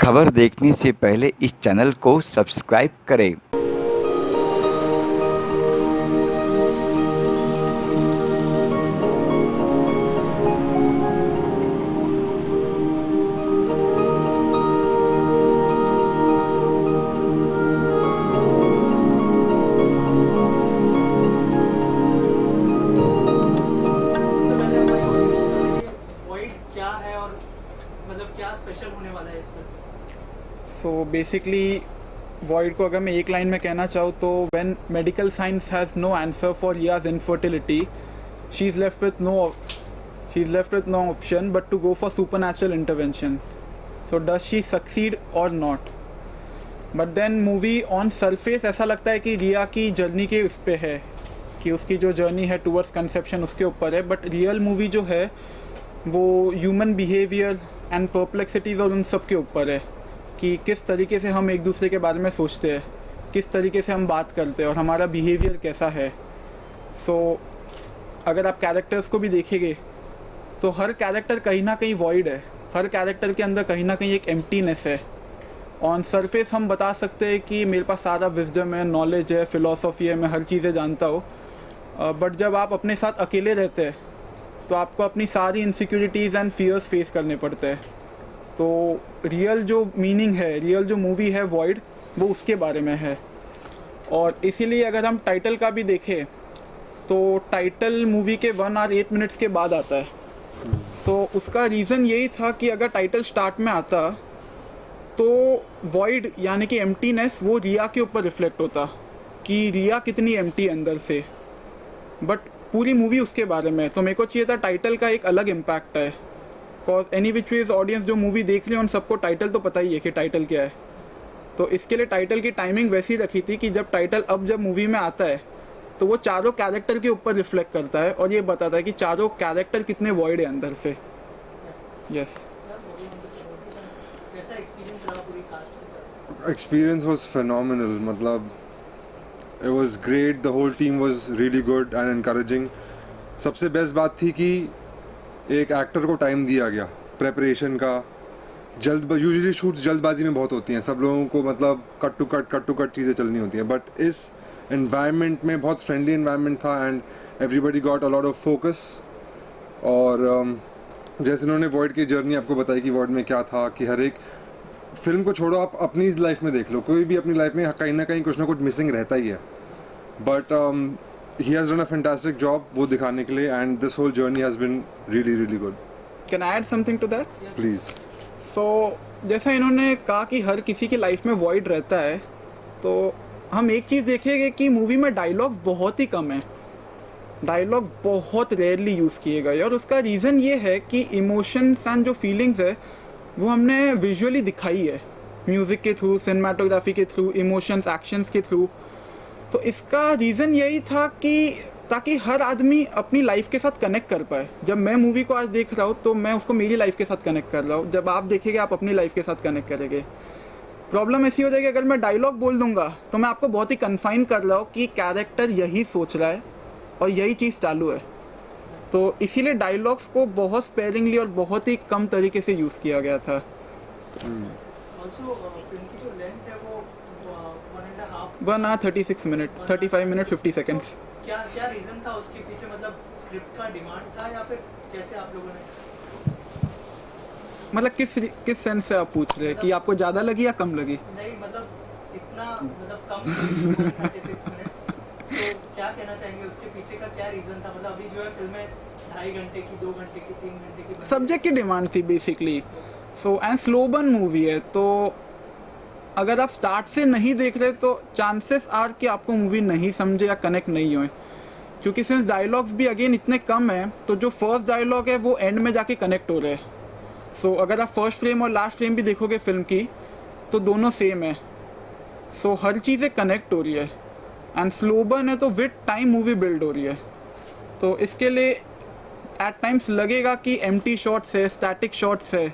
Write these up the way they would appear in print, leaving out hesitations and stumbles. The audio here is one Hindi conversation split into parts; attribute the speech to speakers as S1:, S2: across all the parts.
S1: खबर देखने से पहले इस चैनल को सब्सक्राइब करें।
S2: सबसे पहले हमारी ऑडियंस को बताइए वॉइड क्या है और मतलब क्या स्पेशल होने वाला है इसमें।
S3: सो बेसिकली वॉइड को अगर मैं एक लाइन में कहना चाहूँ तो when medical science has no answer for Riya's infertility she is left with no option but to go for supernatural interventions. So does she succeed or not. But then movie on surface ऐसा लगता है कि रिया की जर्नी के उस पर है कि उसकी जो जर्नी है टूवर्ड्स कंसेप्शन उसके ऊपर है. बट रियल मूवी जो है वो ह्यूमन बिहेवियर एंड परप्लेक्सिटीज़ और उन सब के ऊपर है कि किस तरीके से हम एक दूसरे के बारे में सोचते हैं, किस तरीके से हम बात करते हैं और हमारा बिहेवियर कैसा है. सो अगर आप कैरेक्टर्स को भी देखेंगे तो हर कैरेक्टर कहीं ना कहीं वॉइड है. हर कैरेक्टर के अंदर कहीं ना कहीं एक एम्प्टीनेस है. ऑन सरफेस हम बता सकते हैं कि मेरे पास सारा विजडम है, नॉलेज है, फिलॉसफी है, मैं हर चीज़ें जानता हूँ. बट जब आप अपने साथ अकेले रहते हैं तो आपको अपनी सारी इनसिक्योरिटीज़ एंड फियर्स फेस करने पड़ते हैं. तो रियल जो मीनिंग है, रियल जो मूवी है वॉइड, वो उसके बारे में है. और इसीलिए अगर हम टाइटल का भी देखें तो टाइटल मूवी के 1 आवर 8 मिनट्स के बाद आता है. तो उसका रीज़न यही था कि अगर टाइटल स्टार्ट में आता तो वॉइड यानी कि एम्प्टीनेस वो रिया के ऊपर रिफ्लेक्ट होता कि रिया कितनी एम्प्टी अंदर से. बट पूरी मूवी उसके बारे में है. तो मेरे को चाहिए था टाइटल का एक अलग इम्पैक्ट है. Because any which ways audience जो मूवी देख रही है उन सबको टाइटल तो पता ही है कि टाइटल क्या है. तो इसके लिए टाइटल की टाइमिंग वैसी रखी थी कि जब टाइटल जब मूवी में आता है तो वो चारों कैरेक्टर के ऊपर रिफ्लेक्ट करता है और ये बताता है कि चारों कैरेक्टर कितने वॉइड है अंदर से. यस.
S2: कैसा एक्सपीरियंस रहा पूरी कास्ट के साथ।
S4: Experience was phenomenal. मतलब it was great. The whole team was really good and encouraging. सबसे बेस्ट बात थी कि एक एक्टर को टाइम दिया गया प्रेपरेशन का. यूजुअली शूट्स जल्दबाजी में बहुत होती हैं, सब लोगों को मतलब कट टू कट चीज़ें चलनी होती हैं. बट इस एनवायरनमेंट में बहुत फ्रेंडली एनवायरनमेंट था and everybody got a lot of focus. और जैसे उन्होंने वॉइड की जर्नी आपको बताई कि वॉइड में क्या था, कि हर एक फिल्म को छोड़ो, आप अपनी लाइफ में देख लो, कोई भी अपनी लाइफ में कहीं ना कहीं कुछ ना कुछ मिसिंग रहता ही है. But he has done a fantastic job वो दिखाने के लिए and this whole journey has been really really good.
S3: Can I add something to that?
S4: Please.
S3: So जैसा इन्होंने कहा कि हर किसी की लाइफ में वॉइड रहता है, तो हम एक चीज़ देखेंगे कि मूवी में डायलॉग्स बहुत ही कम है. डायलॉग्स बहुत रेयरली यूज़ किए गए और उसका रीज़न ये है कि इमोशंस एंड जो फीलिंग्स है वो हमने विजुअली दिखाई है, म्यूज़िक के थ्रू, सिनेमाटोग्राफी के थ्रू, इमोशंस, एक्शंस के थ्रू. तो इसका रीज़न यही था कि ताकि हर आदमी अपनी लाइफ के साथ कनेक्ट कर पाए. जब मैं मूवी को आज देख रहा हूँ तो मैं उसको मेरी लाइफ के साथ कनेक्ट कर रहा हूँ. जब आप देखेंगे आप अपनी लाइफ के साथ कनेक्ट करेंगे. प्रॉब्लम ऐसी हो जाएगी अगर मैं डायलॉग बोल दूंगा तो मैं आपको बहुत ही कन्फाइन कर रहा हूँ कि कैरेक्टर यही सोच रहा है और यही चीज़ चालू है. तो इसीलिए डायलॉग्स को बहुत स्पेयरिंगली और बहुत ही कम तरीके से यूज़ किया गया था.
S2: ऑल्सो फिल्म की जो लेंथ है वो 1.5
S3: 1 आवर 36 मिनट, 35 मिनट 50 सेकेंड्स.
S2: क्या क्या रीजन था उसके पीछे, मतलब स्क्रिप्ट का डिमांड था या फिर कैसे आप लोगों ने।
S3: मतलब किस सेंस से आप पूछ रहे हैं कि आपको ज़्यादा लगी या कम लगी?
S2: नहीं मतलब इतना मतलब कम 36 मिनट, तो क्या कहना चाहेंगे उसके पीछे का क्या रीजन था। मतलब अभी जो है फिल्में 2.5 घंटे की, 2 घंटे की, 3 घंटे की बनती
S3: सब्जेक्ट की डिमांड थी basically. So and slow burn movie है तो अगर आप स्टार्ट से नहीं देख रहे तो चांसेस आर कि आपको मूवी नहीं समझे या कनेक्ट नहीं होए. क्योंकि सिंस डायलॉग्स भी अगेन इतने कम हैं तो जो फर्स्ट डायलॉग है वो एंड में जाके कनेक्ट हो रहे हैं. सो अगर आप फर्स्ट फ्रेम और लास्ट फ्रेम भी देखोगे फिल्म की तो दोनों सेम है. सो हर चीज़ें कनेक्ट हो रही है एंड स्लो बर्न है तो विद टाइम मूवी बिल्ड हो रही है. तो इसके लिए एट टाइम्स लगेगा कि एम्प्टी शॉट्स है, स्टैटिक शॉट्स है,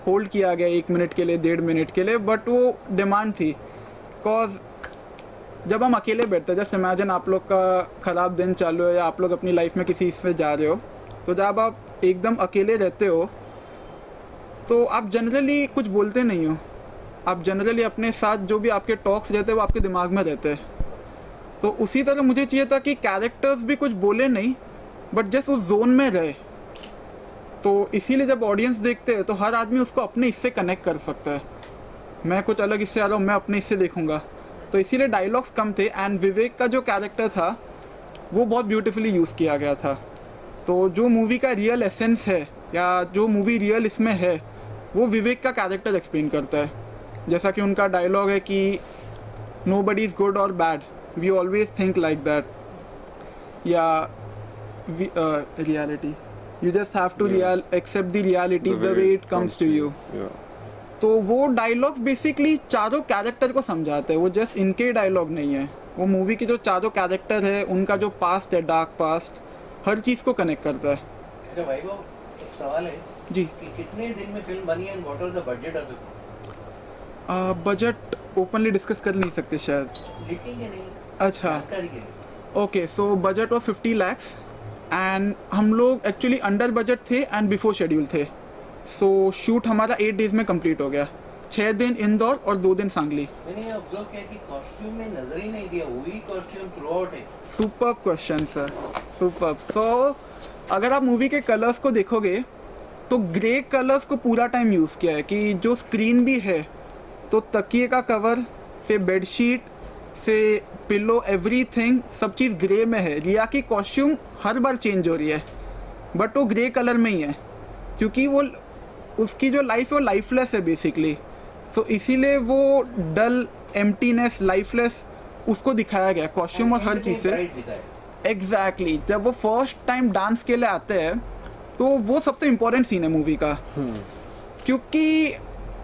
S3: होल्ड किया गया 1 मिनट के लिए, 1.5 मिनट के लिए, बट वो डिमांड थी. बिकॉज जब हम अकेले बैठते हैं, जैसे इमेजिन आप लोग का ख़राब दिन चालू है या आप लोग अपनी लाइफ में किसी इससे जा रहे हो, तो जब आप एकदम अकेले रहते हो तो आप जनरली कुछ बोलते नहीं हो. आप जनरली अपने साथ जो भी आपके टॉक्स रहते हैं वो आपके दिमाग में रहते हैं। तो उसी तरह मुझे चाहिए था कि कैरेक्टर्स भी कुछ बोले नहीं, बट जस्ट उस जोन में रहे। तो इसीलिए जब ऑडियंस देखते हैं तो हर आदमी उसको अपने इससे कनेक्ट कर सकता है। मैं कुछ अलग इससे आ रहा हूँ, मैं अपने इससे देखूंगा, तो इसीलिए डायलॉग्स कम थे। एंड विवेक का जो कैरेक्टर था वो बहुत ब्यूटीफुली यूज़ किया गया था। तो जो मूवी का रियल एसेंस है या जो मूवी रियल इसमें है वो विवेक का कैरेक्टर एक्सप्लेन करता है। जैसा कि उनका डायलॉग है कि नोबडी इज़ गुड और bad, we always think like that, या reality, you just have to accept the reality the way it comes to you. तो वो डायलॉग्स बेसिकली चारों कैरेक्टर को समझाते हैं, वो जस्ट इनके डायलॉग नहीं है, वो मूवी के जो चारों कैरेक्टर है उनका जो पास्ट है, डार्क पास्ट, हर चीज़ को कनेक्ट करता है।
S5: अच्छा भाई वो एक सवाल है
S3: जी।
S5: कि कितने दिन में फिल्म बनी and what was the budget of the
S3: budget openly discuss कर नहीं सकते शायद।
S5: लिखेंगे नहीं
S3: अच्छा,
S5: जानकारी के लिए।
S3: Okay, so budget of 50 lakhs and हम लोग एक्चुअली अंडर बजट थे एंड बिफोर शेड्यूल थे। सो शूट हमारा 8 days में कंप्लीट हो गया, 6 दिन इंदौर और 2 दिन सांगली।
S5: मैंने ये ऑब्जर्व किया कि कॉस्ट्यूम में नजर ही नहीं दिया, वही कॉस्ट्यूम थ्रू आउट है।
S3: Super question sir, super. So अगर आप मूवी के कलर्स को देखोगे तो ग्रे कलर्स को पूरा टाइम यूज़ किया है, कि जो स्क्रीन भी है तो तकिए का कवर से बेडशीट से पिलो एवरीथिंग सब चीज़ ग्रे में है। रिया की कॉस्ट्यूम हर बार चेंज हो रही है बट वो ग्रे कलर में ही है, क्योंकि वो उसकी जो लाइफ है वो लाइफलेस है बेसिकली। सो इसीलिए वो डल, एम्प्टीनेस, लाइफलेस उसको दिखाया गया कॉस्ट्यूम और हर चीज़ से। एग्जैक्टली जब वो फर्स्ट टाइम डांस के लिए आते हैं तो वो सबसे इम्पोर्टेंट सीन है मूवी का, क्योंकि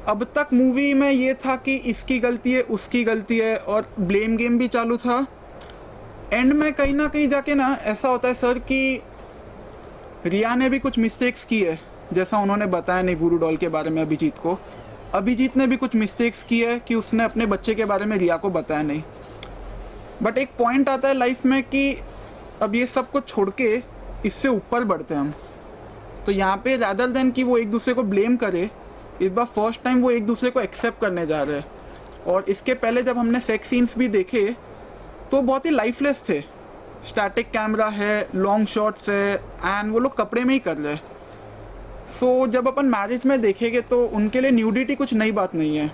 S3: अब तक मूवी में ये था कि इसकी गलती है, उसकी गलती है और ब्लेम गेम भी चालू था। एंड में कहीं ना कहीं जाके ना ऐसा होता है सर कि रिया ने भी कुछ मिस्टेक्स की है, जैसा उन्होंने बताया नहीं वुडू डॉल के बारे में अभिजीत को। अभिजीत ने भी कुछ मिस्टेक्स की है कि उसने अपने बच्चे के बारे में रिया को बताया नहीं। बट एक पॉइंट आता है लाइफ में कि अब ये सब कुछ छोड़ के इससे ऊपर बढ़ते हैं हम। तो यहाँ पे रैदर देन कि वो एक दूसरे को ब्लेम करे, इस बार फर्स्ट टाइम वो एक दूसरे को एक्सेप्ट करने जा रहे हैं। और इसके पहले जब हमने सेक्स सीन्स भी देखे तो बहुत ही लाइफलेस थे, स्टैटिक कैमरा है, लॉन्ग शॉट्स है एंड वो लोग कपड़े में ही कर रहे हैं। सो जब अपन मैरिज में देखेंगे तो उनके लिए न्यूडिटी कुछ नई बात नहीं है।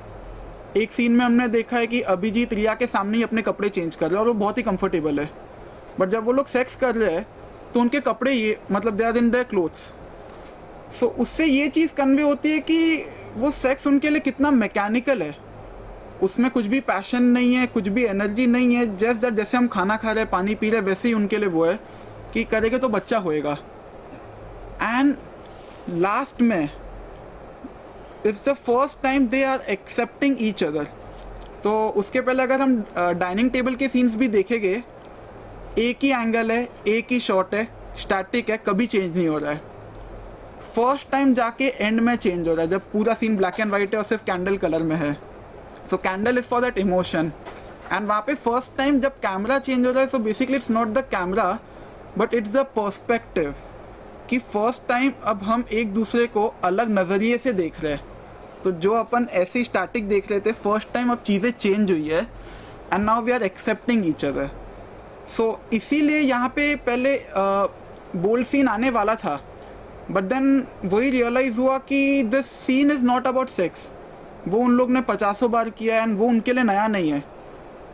S3: एक सीन में हमने देखा है कि अभिजीत रिया के सामने ही अपने कपड़े चेंज कर रहे हैं और वो बहुत ही कंफर्टेबल है। बट जब वो लोग सेक्स कर रहे हैं तो उनके कपड़े ये मतलब they are in their clothes. So उससे ये चीज़ कन्वे होती है कि वो सेक्स उनके लिए कितना मैकेनिकल है, उसमें कुछ भी पैशन नहीं है, कुछ भी एनर्जी नहीं है। जस्ट दैट जैसे हम खाना खा रहे हैं, पानी पी रहे हैं, वैसे ही उनके लिए वो है कि करेंगे तो बच्चा होएगा। एंड लास्ट में it's the first time they are accepting each other. तो उसके पहले अगर हम डाइनिंग टेबल के सीन्स भी देखेंगे, एक ही एंगल है, एक ही शॉट है, स्टैटिक है, कभी चेंज नहीं हो रहा है। फर्स्ट टाइम जाके एंड में चेंज हो रहा है जब पूरा सीन ब्लैक एंड वाइट है और सिर्फ कैंडल कलर में है। So candle is for that emotion. And वहाँ पे फर्स्ट टाइम जब कैमरा चेंज हो रहा है, so basically it's not the camera but it's the perspective, कि फर्स्ट टाइम अब हम एक दूसरे को अलग नज़रिए से देख रहे हैं। तो जो अपन ऐसे स्टैटिक देख रहे थे, फर्स्ट टाइम अब चीज़ें चेंज हुई है and now we are accepting each other. So इसीलिए यहाँ पे पहले बोल्ड सीन आने वाला था, बट देन वही रियलाइज़ हुआ कि this scene is not about sex. वो उन लोग ने 50 बार किया एंड वो उनके लिए नया नहीं है।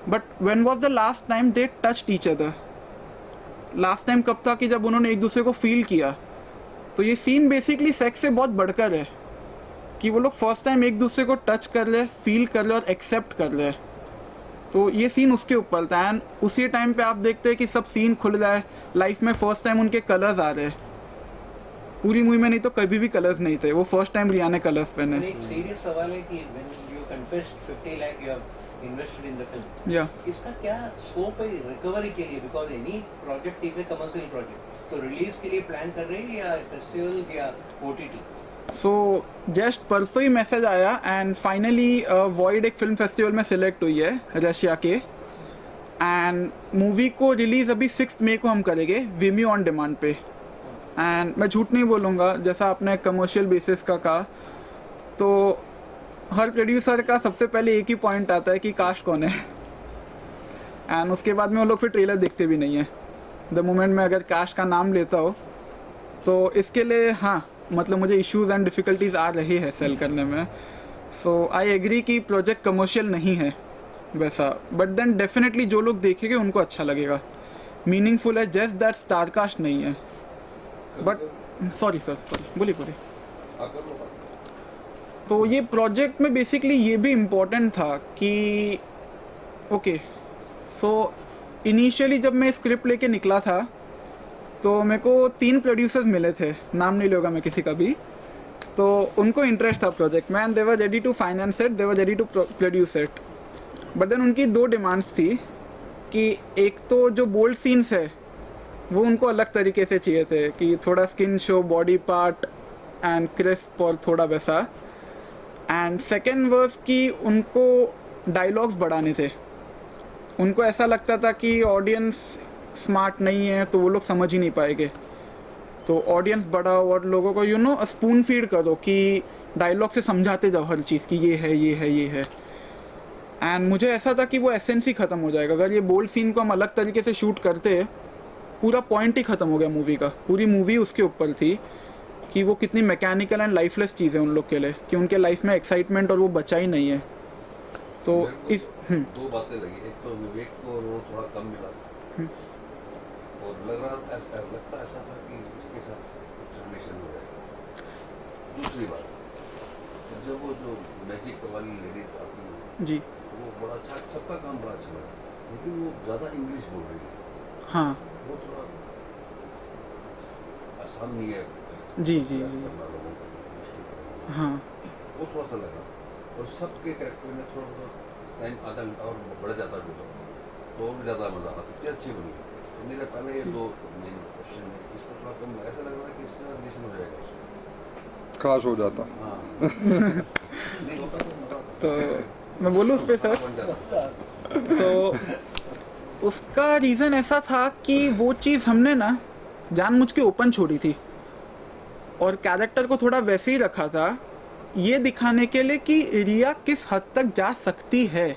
S3: But when was the last time they touched each other? Last time कब था कि जब उन्होंने एक दूसरे को फील किया। तो ये सीन बेसिकली सेक्स से बहुत बढ़कर है कि वो लोग फर्स्ट टाइम एक दूसरे को टच कर रहे, फील कर रहे और एक्सेप्ट कर रहे। तो ये सीन उसके ऊपर था एंड उसी टाइम पे आप देखते हैं कि सब सीन खुल रहा है लाइफ में। फर्स्ट टाइम उनके कलर्स आ रहे हैं, पूरी मूवी में नहीं तो कभी भी कलर्स नहीं थे, वो फर्स्ट टाइम रिया ने कलर्स पहने।
S5: एक सीरियस सवाल है कि when you confessed 50 lakh you have invested in the film,
S3: या
S5: इसका क्या स्कोप है रिकवरी के लिए? Because any project is a commercial project, तो रिलीज के लिए प्लान कर रहे हैं या फेस्टिवल्स या ओटीटी?
S3: सो जस्ट परसों ही मैसेज आया एंड फाइनली वॉइड एक फिल्म फेस्टिवल में सिलेक्ट हुई है रशिया के। एंड मूवी को रिलीज़ अभी 6 मई को हम करेंगे विमियो ऑन डिमांड पे। एंड मैं झूठ नहीं बोलूँगा, जैसा आपने कमर्शियल बेसिस का कहा, तो हर प्रोड्यूसर का सबसे पहले एक ही पॉइंट आता है कि कास्ट कौन है, एंड उसके बाद में वो लोग फिर ट्रेलर देखते भी नहीं है। द मोमेंट में अगर कास्ट का नाम लेता हो तो इसके लिए हाँ मतलब मुझे इश्यूज एंड डिफ़िकल्टीज आ रही है सेल करने में। सो आई एग्री कि प्रोजेक्ट कमर्शियल नहीं है वैसा, बट देन डेफिनेटली जो लोग देखेंगे उनको अच्छा लगेगा, मीनिंगफुल है, जस्ट दैट स्टार कास्ट नहीं है। बट सॉरी सर, सॉरी बोलिए बोलिए। तो ये प्रोजेक्ट में बेसिकली ये भी इम्पोर्टेंट था कि ओके सो इनिशियली जब मैं स्क्रिप्ट लेके निकला था तो मेरे को 3 प्रोड्यूसर्स मिले थे, नाम नहीं लूँगा मैं किसी का भी, तो उनको इंटरेस्ट था प्रोजेक्ट में and they were ready to finance it, they were ready to produce it. But then उनकी 2 डिमांड्स थी कि एक तो जो बोल्ड सीन्स है वो उनको अलग तरीके से चाहिए थे कि थोड़ा skin show, body part and crisp और थोड़ा वैसा, एंड सेकेंड वर्स कि उनको डायलॉग्स बढ़ाने थे। उनको ऐसा लगता था कि ऑडियंस स्मार्ट नहीं है तो वो लोग समझ ही नहीं पाएंगे, तो ऑडियंस बढ़ाओ और लोगों को स्पून फीड करो कि डायलॉग से समझाते जाओ हर चीज़ कि ये है ये है ये है। एंड मुझे ऐसा था कि वो एसेंस ही ख़त्म हो जाएगा अगर ये बोल्ड सीन को हम अलग तरीके से शूट करते, पूरा पॉइंट ही ख़त्म हो गया मूवी का। पूरी मूवी उसके ऊपर थी कि वो कितनी मैकेनिकल एंड लाइफलेस चीज़ है उन लोग के लिए, कि उनके लाइफ में एक्साइटमेंट और वो बचा ही नहीं है। तो इस
S6: 2 बातें लगी, एक तो विवेक को रोल थोड़ा कम मिला और लगता ऐसा था कि इसके साथ कुछ रिलेशन हो जाएगा। दूसरी बात, जब वो जो मैजिक वाली लेडीज आती है
S3: जी
S6: वो बड़ा अच्छा, सबका काम बड़ा अच्छा लगा, लेकिन वो ज़्यादा इंग्लिश बोल रही है,
S3: हाँ
S6: वो थोड़ा आसान नहीं है
S3: जी जी जी
S6: करना लोगों को, मुश्किल है।
S3: हाँ
S6: वो थोड़ा सा लगा और सबके कैरेक्टर में थोड़ा थोड़ा टाइम आधा घंटा और बढ़ जाता तो और भी ज़्यादा मज़ा आता, पिक्चर अच्छी बनी। तो मेरे पहले ये 2 मेन क्वेश्चन है, इसको थोड़ा कम ऐसा लग रहा है कि इससे रिलेशन हो जाएगा उसका।
S4: काश हो जाता।
S6: हाँ नहीं होता तो मज़ा आता।
S3: तो मैं बोलूँ उस पर सर,
S6: बन जाता।
S3: तो उसका रीज़न ऐसा था कि वो चीज़ हमने ना जानबूझ के ओपन छोड़ी थी और कैरेक्टर को थोड़ा वैसे ही रखा था, ये दिखाने के लिए कि रिया किस हद तक जा सकती है।